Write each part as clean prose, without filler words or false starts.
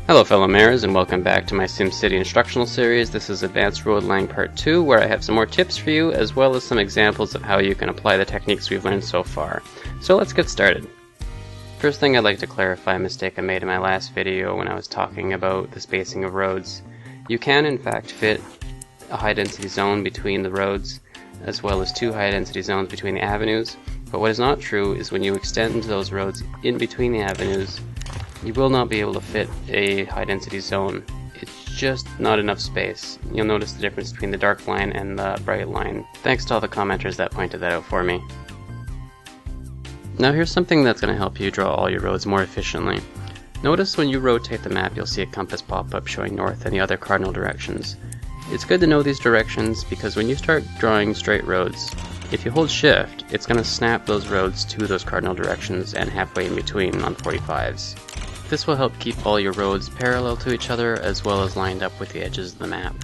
Hello fellow mayors, and welcome back to my SimCity instructional series. This is Advanced Road Laying Part 2, where I have some more tips for you, as well as some examples of how you can apply the techniques we've learned so far. So let's get started. First thing I'd like to clarify a mistake I made in my last video when I was talking about the spacing of roads. You can in fact fit a high density zone between the roads, as well as two high density zones between the avenues, but what is not true is when you extend those roads in between the avenues, you will not be able to fit a high density zone. It's just not enough space. You'll notice the difference between the dark line and the bright line. Thanks to all the commenters that pointed that out for me. Now here's something that's going to help you draw all your roads more efficiently. Notice when you rotate the map you'll see a compass pop up showing north and the other cardinal directions. It's good to know these directions because when you start drawing straight roads, if you hold shift, it's going to snap those roads to those cardinal directions and halfway in between on 45s. This will help keep all your roads parallel to each other as well as lined up with the edges of the map.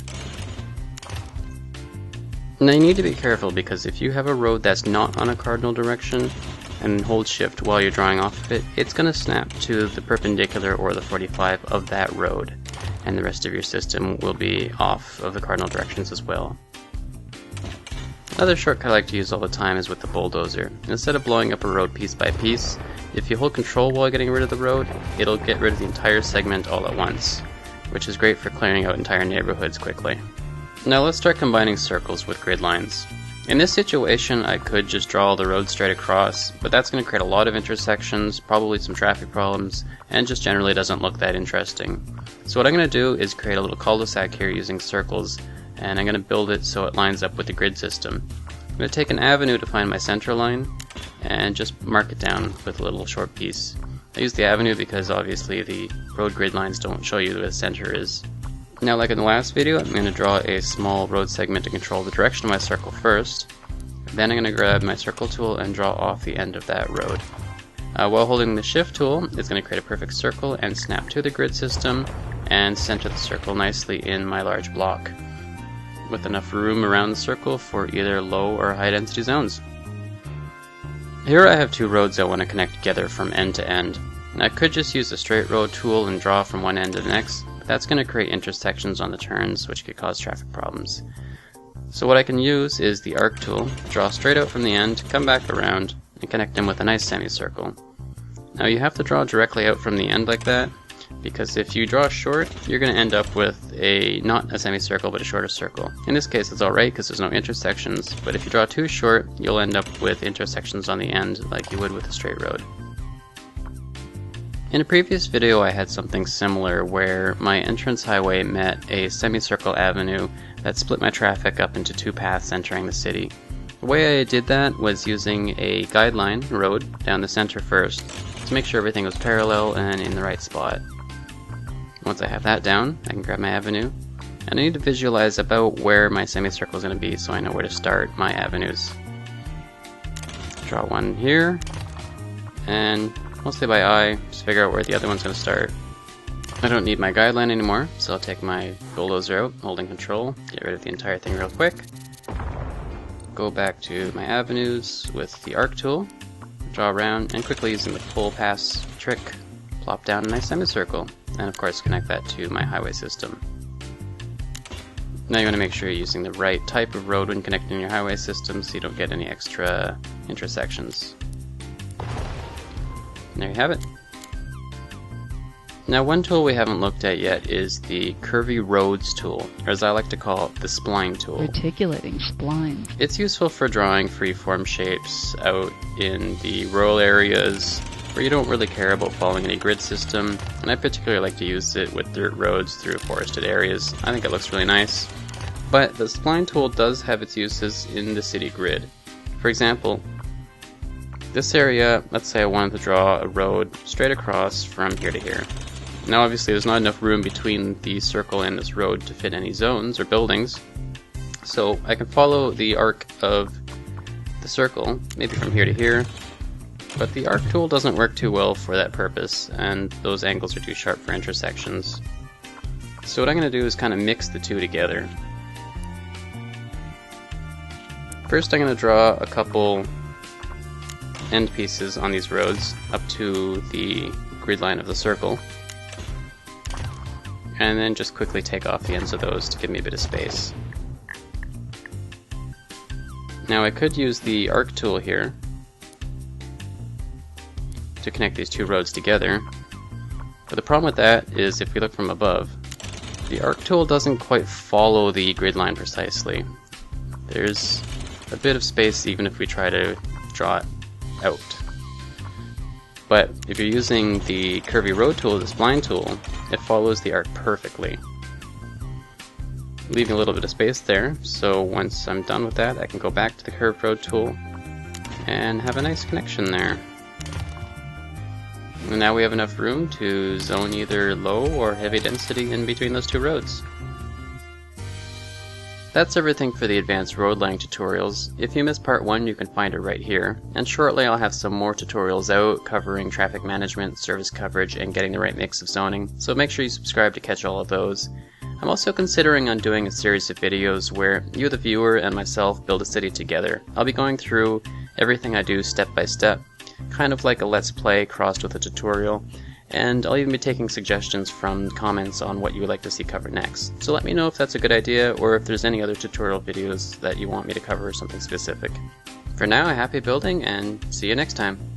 Now you need to be careful because if you have a road that's not on a cardinal direction and hold shift while you're drawing off of it, it's going to snap to the perpendicular or the 45 of that road, and the rest of your system will be off of the cardinal directions as well. Another shortcut I like to use all the time is with the bulldozer. Instead of blowing up a road piece by piece, if you hold control while getting rid of the road, it'll get rid of the entire segment all at once, which is great for clearing out entire neighborhoods quickly. Now let's start combining circles with grid lines. In this situation I could just draw all the roads straight across, but that's going to create a lot of intersections, probably some traffic problems, and just generally doesn't look that interesting. So what I'm going to do is create a little cul-de-sac here using circles, and I'm going to build it so it lines up with the grid system. I'm going to take an avenue to find my center line and just mark it down with a little short piece. I use the avenue because obviously the road grid lines don't show you where the center is. Now, like in the last video, I'm going to draw a small road segment to control the direction of my circle first. Then I'm going to grab my circle tool and draw off the end of that road. While holding the shift tool, it's going to create a perfect circle and snap to the grid system and center the circle nicely in my large block, with enough room around the circle for either low or high density zones. Here I have two roads I want to connect together from end to end. I could just use the straight road tool and draw from one end to the next, but that's going to create intersections on the turns which could cause traffic problems. So what I can use is the arc tool, draw straight out from the end, come back around, and connect them with a nice semicircle. Now you have to draw directly out from the end like that, because if you draw short, you're going to end up with not a semicircle but a shorter circle. In this case it's alright because there's no intersections, but if you draw too short, you'll end up with intersections on the end like you would with a straight road. In a previous video I had something similar where my entrance highway met a semicircle avenue that split my traffic up into two paths entering the city. The way I did that was using a guideline road down the center first to make sure everything was parallel and in the right spot. Once I have that down, I can grab my avenue, and I need to visualize about where my semicircle is going to be so I know where to start my avenues. Draw one here, and mostly by eye, just figure out where the other one's going to start. I don't need my guideline anymore, so I'll take my bulldozer out, holding control, get rid of the entire thing real quick. Go back to my avenues with the arc tool, draw around, and quickly using the pull pass trick, plop down a nice semicircle, and of course connect that to my highway system. Now you want to make sure you're using the right type of road when connecting your highway system so you don't get any extra intersections. And there you have it. Now one tool we haven't looked at yet is the Curvy Roads tool, or as I like to call it, the spline tool. Articulating spline. It's useful for drawing freeform shapes out in the rural areas where you don't really care about following any grid system, and I particularly like to use it with dirt roads through forested areas. I think it looks really nice. But the spline tool does have its uses in the city grid. For example, this area, let's say I wanted to draw a road straight across from here to here. Now obviously there's not enough room between the circle and this road to fit any zones or buildings, so I can follow the arc of the circle, maybe from here to here, but the arc tool doesn't work too well for that purpose, and those angles are too sharp for intersections. So what I'm going to do is kind of mix the two together. First I'm going to draw a couple end pieces on these roads up to the grid line of the circle. and then just quickly take off the ends of those to give me a bit of space. Now I could use the arc tool here to connect these two roads together, but the problem with that is if we look from above, the arc tool doesn't quite follow the grid line precisely. There's a bit of space even if we try to draw it out. But if you're using the Curvy road tool, the spline tool, it follows the arc perfectly, leaving a little bit of space there, so once I'm done with that I can go back to the curved road tool and have a nice connection there. And now we have enough room to zone either low or heavy density in between those two roads. That's everything for the advanced road laying tutorials. If you missed part 1, you can find it right here, and shortly I'll have some more tutorials out covering traffic management, service coverage, and getting the right mix of zoning, so make sure you subscribe to catch all of those. I'm also considering on doing a series of videos where you the viewer and myself build a city together. I'll be going through everything I do step by step, kind of like a let's play crossed with a tutorial, and I'll even be taking suggestions from comments on what you would like to see covered next. So let me know if that's a good idea, or if there's any other tutorial videos that you want me to cover or something specific. For now, happy building, and see you next time!